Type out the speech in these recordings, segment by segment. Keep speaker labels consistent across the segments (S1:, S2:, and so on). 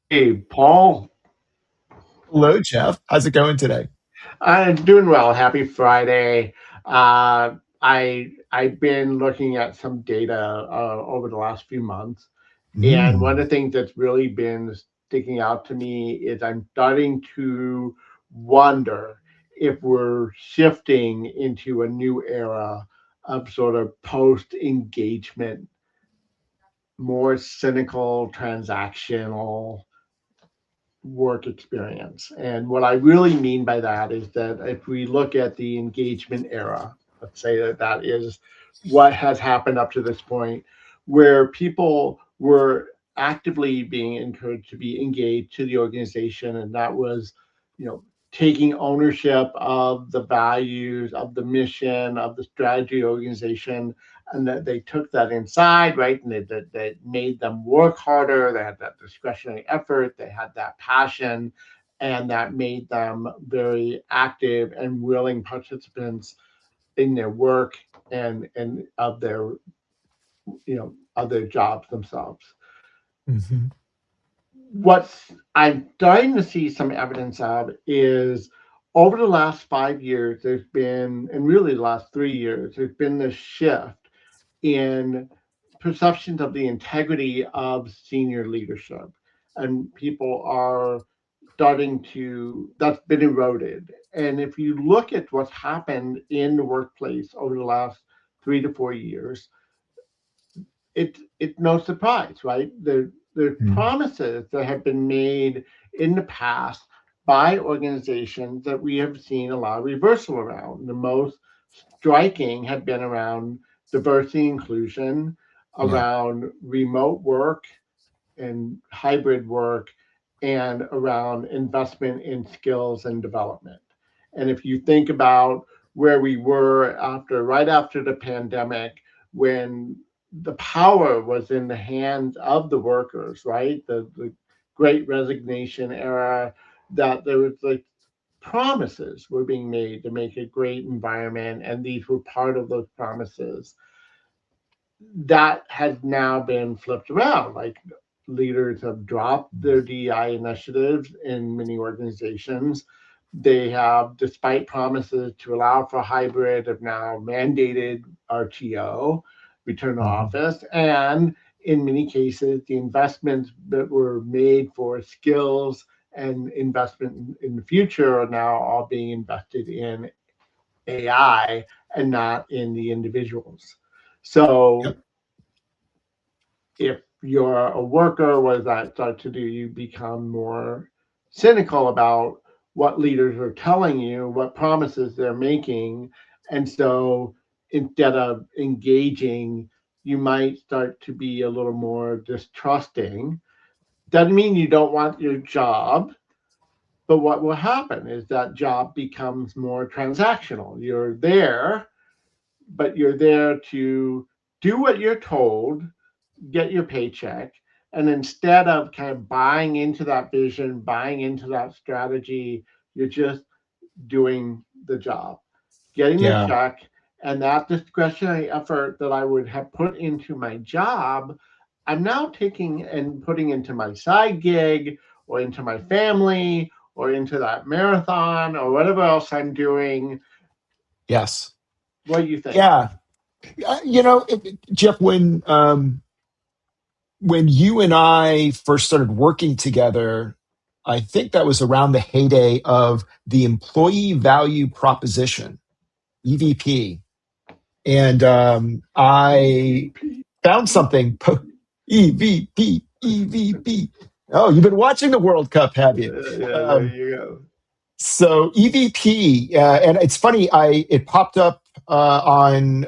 S1: Hey, Paul.
S2: Hello, Jeff. How's it going today?
S1: I'm doing well. Happy Friday. I've been looking at some data over the last few months, and one of
S2: Mm.
S1: the things that's really been sticking out to me is I'm starting to wonder if we're shifting into a new era of sort of post engagement, more cynical, transactional work experience. And what I really mean by that is that if we look at the engagement era, let's say that that is what has happened up to this point, where people were actively being encouraged to be engaged to the organization, and that was, you know, taking ownership of the values, of the mission, of the strategy organization, and that they took that inside, right? And that made them work harder. They had that discretionary effort. They had that passion, and that made them very active and willing participants in their work and of their of their jobs themselves.
S2: Hmm.
S1: What I'm starting to see some evidence of is over the last 5 years, there's been, and really the last 3 years, there's been this shift in perceptions of the integrity of senior leadership. And people are starting to, that's been eroded. And if you look at what's happened in the workplace over the last 3 to 4 years, it's no surprise, right? There's
S2: Mm.
S1: promises that have been made in the past by organizations that we have seen a lot of reversal around. The most striking have been around diversity inclusion,
S2: Yeah.
S1: around remote work and hybrid work, and around investment in skills and development. And if you think about where we were right after the pandemic, when the power was in the hands of the workers, right? The great resignation era, that there was like promises were being made to make a great environment, and these were part of those promises. That has now been flipped around. Like leaders have dropped their DEI initiatives in many organizations. They have, despite promises to allow for hybrid, have now mandated RTO, return to
S2: Hmm.
S1: office, and in many cases, the investments that were made for skills and investment in the future are now all being invested in AI and not in the individuals. So
S2: Yep.
S1: if you're a worker, what does that start to do? You become more cynical about what leaders are telling you, what promises they're making. And so instead of engaging, you might start to be a little more distrusting. Doesn't mean you don't want your job, but what will happen is that job becomes more transactional. You're there, but you're there to do what you're told, get your paycheck, and instead of kind of buying into that vision, buying into that strategy, you're just doing the job, getting the
S2: Yeah.
S1: check, and that discretionary effort that I would have put into my job, I'm now taking and putting into my side gig or into my family or into that marathon or whatever else I'm doing.
S2: Yes.
S1: What do you think?
S2: Yeah. Jeff, when you and I first started working together, I think that was around the heyday of the employee value proposition, EVP. And I
S1: EVP.
S2: found something. EVP, EVP. Oh, you've been watching the World Cup, have you?
S1: Yeah, there
S2: Um,
S1: you go.
S2: so EVP, and it's funny. It popped up on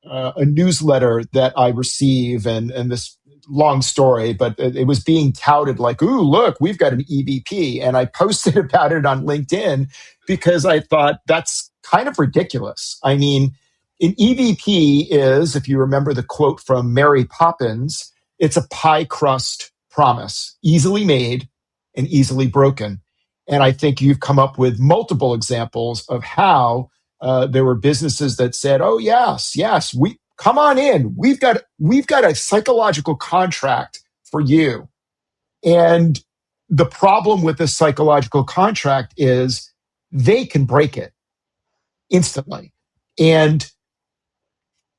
S2: a newsletter that I receive, and this long story, but it was being touted like, "Ooh, look, we've got an EVP," and I posted about it on LinkedIn because I thought that's kind of ridiculous. I mean, an EVP is, if you remember the quote from Mary Poppins, it's a pie crust promise, easily made and easily broken. And I think you've come up with multiple examples of how there were businesses that said, "Oh yes, yes, we come on in. We've got a psychological contract for you." And the problem with this psychological contract is they can break it instantly. And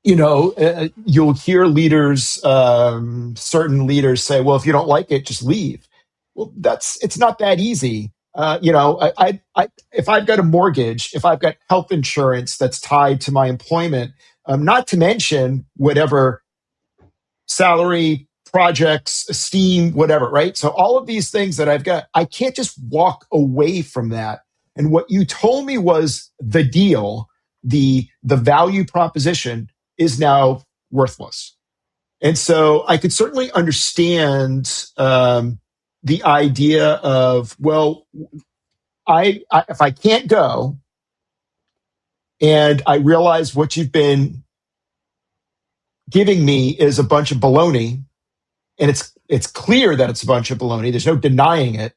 S2: you'll hear leaders, certain leaders say, well, if you don't like it, just leave. Well, it's not that easy. If I've got a mortgage, if I've got health insurance that's tied to my employment, not to mention whatever salary, projects, esteem, whatever, right? So all of these things that I've got, I can't just walk away from that. And what you told me was the deal, the value proposition is now worthless. And so I could certainly understand the idea of, well, if I can't go and I realize what you've been giving me is a bunch of baloney, and it's clear that it's a bunch of baloney. There's no denying it.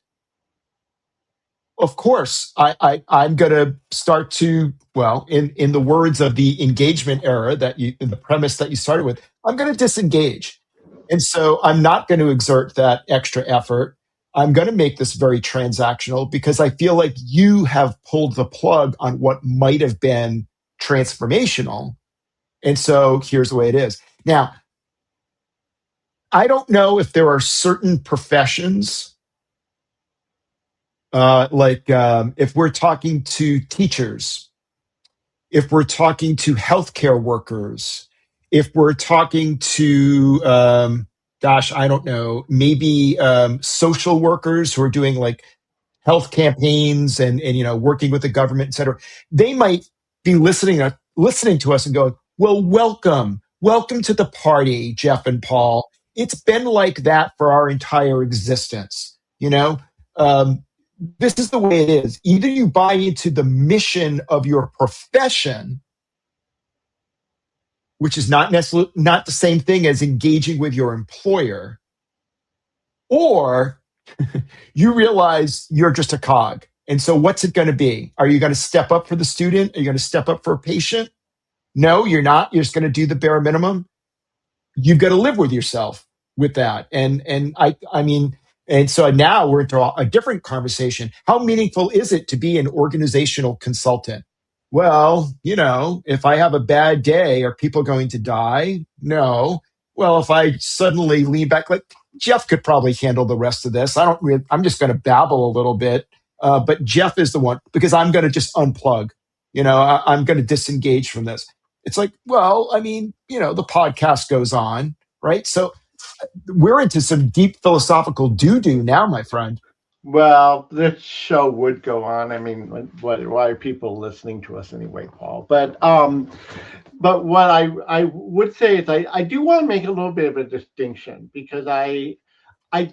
S2: Of course, I'm going to start to, well, in the words of the engagement era in the premise that you started with, I'm going to disengage. And so I'm not going to exert that extra effort. I'm going to make this very transactional because I feel like you have pulled the plug on what might have been transformational. And so here's the way it is. Now, I don't know if there are certain professions, if we're talking to teachers, if we're talking to healthcare workers, if we're talking to, I don't know, maybe social workers who are doing like health campaigns and working with the government, et cetera, they might be listening to us and going, well, welcome to the party, Jeff and Paul. It's been like that for our entire existence. This is the way it is. Either you buy into the mission of your profession, which is not necessarily not the same thing as engaging with your employer, or you realize you're just a cog. And so what's it going to be? Are you going to step up for the student? Are you going to step up for a patient? No, you're not. You're just going to do the bare minimum. You've got to live with yourself with that. And so now we're into a different conversation. How meaningful is it to be an organizational consultant? Well, if I have a bad day, are people going to die? No. Well, if I suddenly lean back, like Jeff could probably handle the rest of this. I'm just going to babble a little bit. But Jeff is the one because I'm going to just unplug. I'm going to disengage from this. It's like, well, the podcast goes on, right? So we're into some deep philosophical doo-doo now, my friend.
S1: Well, this show would go on. I mean, why are people listening to us anyway, Paul? But what I would say is I do want to make a little bit of a distinction because I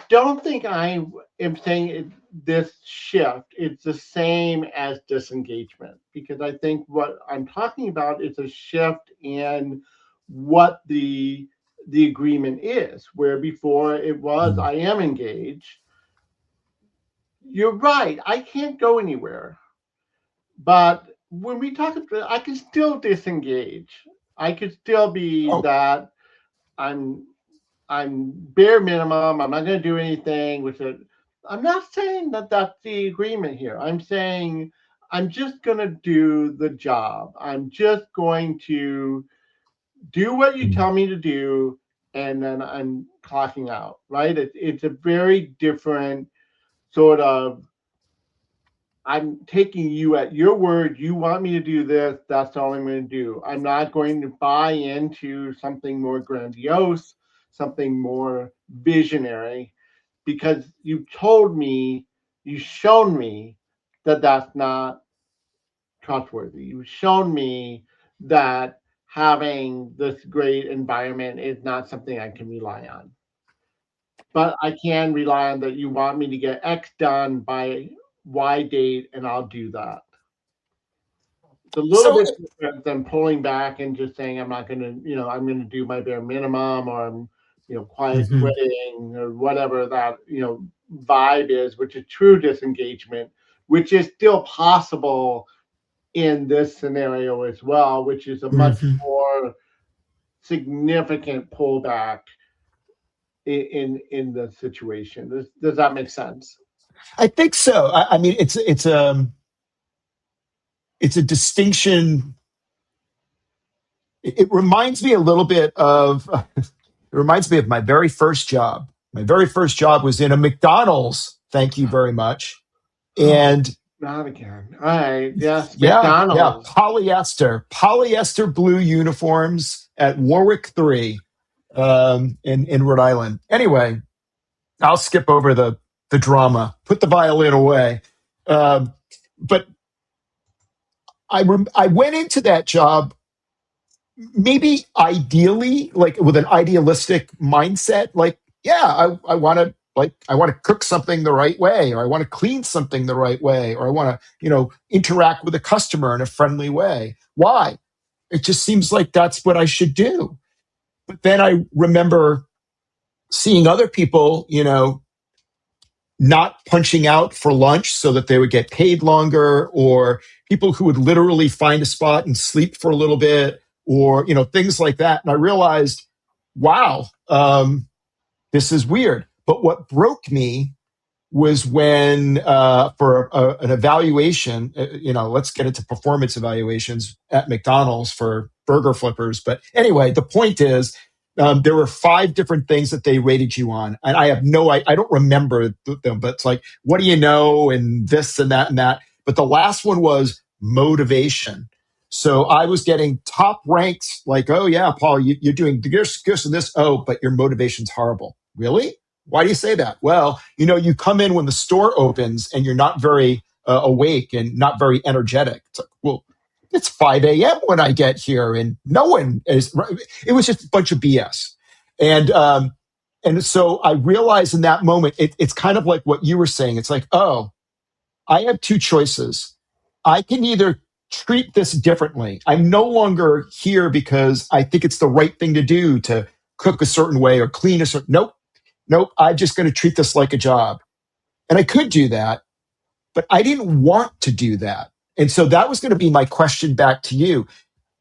S1: don't think I am saying this shift is the same as disengagement because I think what I'm talking about is a shift in what the agreement is, where before it was
S2: Mm.
S1: I am engaged. You're right, I can't go anywhere. But when we talk, I can still disengage. I could still be
S2: Oh,
S1: that I'm I'm bare minimum. I'm not going to do anything with it. I'm not saying that that's the agreement here. I'm saying I'm just going to do the job. I'm just going to do what you
S2: mm,
S1: tell me to do, and then I'm clocking out. Right? It's a very different sort of. I'm taking you at your word. You want me to do this. That's all I'm going to do. I'm not going to buy into something more grandiose, something more visionary, because you told me, you shown me that that's not trustworthy. You've shown me that having this great environment is not something I can rely on. But I can rely on that you want me to get X done by Y date, and I'll do that. It's a little
S2: so
S1: bit different than pulling back and just saying I'm not going to, I'm going to do my bare minimum, or I'm, quiet
S2: mhm,
S1: quitting, or whatever that, vibe is, which is true disengagement, which is still possible in this scenario as well, which is a much
S2: mhm.
S1: more significant pullback in the situation. Does that make sense?
S2: I think so. I mean, it's a distinction. It reminds me a little bit of. It reminds me of my very first job. My very first job was in a McDonald's. Thank you very much.
S1: Oh,
S2: And
S1: not again. All right. Yes,
S2: yeah,
S1: McDonald's.
S2: polyester blue uniforms at Warwick 3 in Rhode Island. Anyway, I'll skip over the drama, put the violin away. Um, but I went into that job maybe ideally, like with an idealistic mindset, like, yeah, I want to I want to cook something the right way, or I want to clean something the right way, or I want to, interact with a customer in a friendly way. Why? It just seems like that's what I should do. But then I remember seeing other people, not punching out for lunch so that they would get paid longer, or people who would literally find a spot and sleep for a little bit, or things like that. And I realized, wow, this is weird. But what broke me was when for an evaluation, let's get into performance evaluations at McDonald's for burger flippers. But anyway, the point is, there were 5 different things that they rated you on, and I don't remember them, but it's like, what do you know, and this and that and that. But the last one was motivation. So I was getting top ranks, like, oh yeah, Paul, you're doing this and this. Oh, but your motivation's horrible. Really? Why do you say that? Well, you come in when the store opens and you're not very awake and not very energetic. It's like, well, it's 5 a.m. when I get here, and no one is. It was just a bunch of BS, and so I realized in that moment, it's kind of like what you were saying. It's like, oh, I have 2 choices. I can either treat this differently. I'm no longer here because I think it's the right thing to do to cook a certain way or clean a certain. Nope, I'm just going to treat this like a job. And I could do that, but I didn't want to do that. And so that was going to be my question back to you.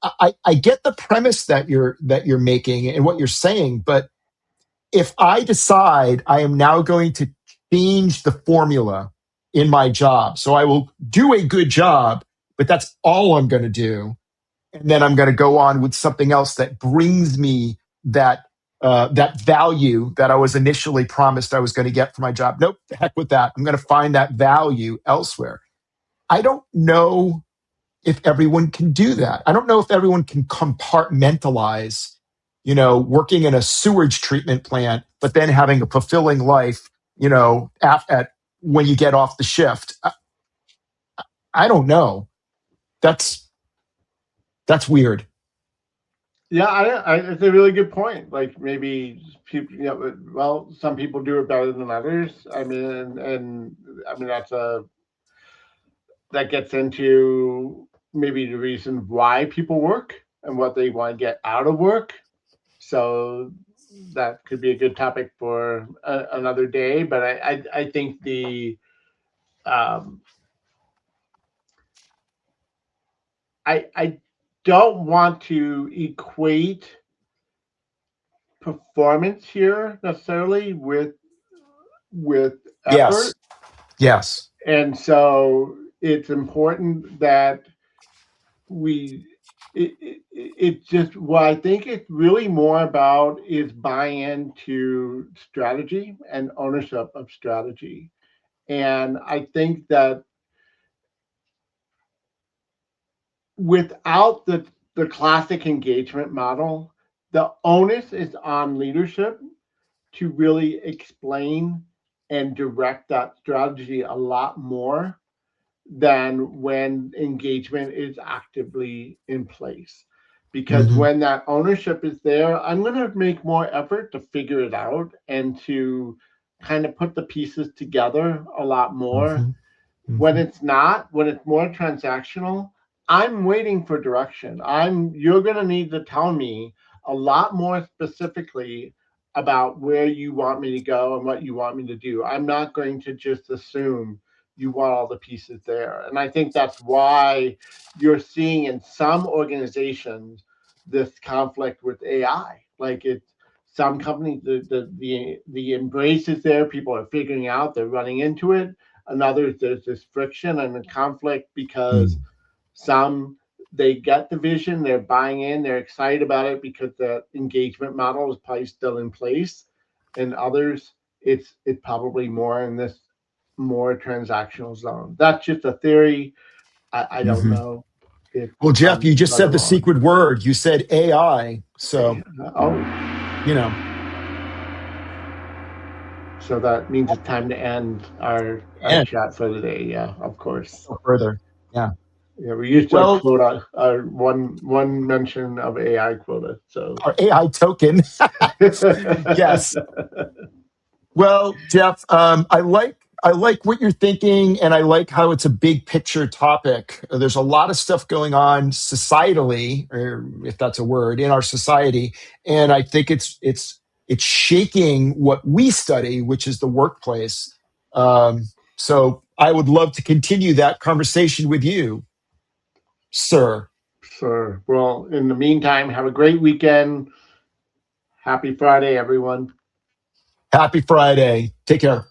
S2: I get the premise that you're making and what you're saying, but if I decide I am now going to change the formula in my job, so I will do a good job, but that's all I'm going to do, and then I'm going to go on with something else that brings me that value that I was initially promised I was going to get for my job. Nope, the heck with that. I'm going to find that value elsewhere. I don't know if everyone can do that. I don't know if everyone can compartmentalize, working in a sewage treatment plant, but then having a fulfilling life, at when you get off the shift. I don't know. That's weird.
S1: Yeah, it's a really good point. Like maybe people, well, some people do it better than others. I mean, and I mean that gets into maybe the reason why people work and what they want to get out of work. So that could be a good topic for another day. But I think um, I don't want to equate performance here necessarily with
S2: Yes.
S1: effort,
S2: Yes.
S1: and so it's important that we it's just what I think it's really more about is buy-in to strategy and ownership of strategy. And I think that without the classic engagement model, the onus is on leadership to really explain and direct that strategy a lot more than when engagement is actively in place. Because
S2: Mm-hmm.
S1: when that ownership is there, I'm going to make more effort to figure it out and to kind of put the pieces together a lot more.
S2: Mm-hmm.
S1: When
S2: Mm-hmm.
S1: it's not, when it's more transactional, I'm waiting for direction. You're going to need to tell me a lot more specifically about where you want me to go and what you want me to do. I'm not going to just assume you want all the pieces there. And I think that's why you're seeing in some organizations this conflict with AI. Like it's some companies, the embrace is there. People are figuring out they're running into it. And others, there's this friction and the conflict because
S2: Mm.
S1: some they get the vision, they're buying in, they're excited about it because the engagement model is probably still in place, and others, it's probably more in this more transactional zone. That's just a theory. I don't
S2: Hmm.
S1: know if
S2: Well, Jeff, you
S1: I'm
S2: just
S1: right
S2: said
S1: or
S2: the
S1: wrong.
S2: secret word. You said AI.
S1: Okay.
S2: So,
S1: Oh,
S2: you know,
S1: so that means it's time to end our
S2: and
S1: chat for today. Yeah, of course.
S2: go further. Yeah.
S1: Yeah, we used our
S2: Well,
S1: quota, our one mention of AI quota. So
S2: our AI token. Yes. Well, Jeff, I like what you're thinking, and I like how it's a big picture topic. There's a lot of stuff going on societally, or if that's a word, in our society, and I think it's shaking what we study, which is the workplace. So I would love to continue that conversation with you, sir.
S1: sure. Well, in the meantime, have a great weekend. Happy Friday, everyone.
S2: Happy Friday. Take care.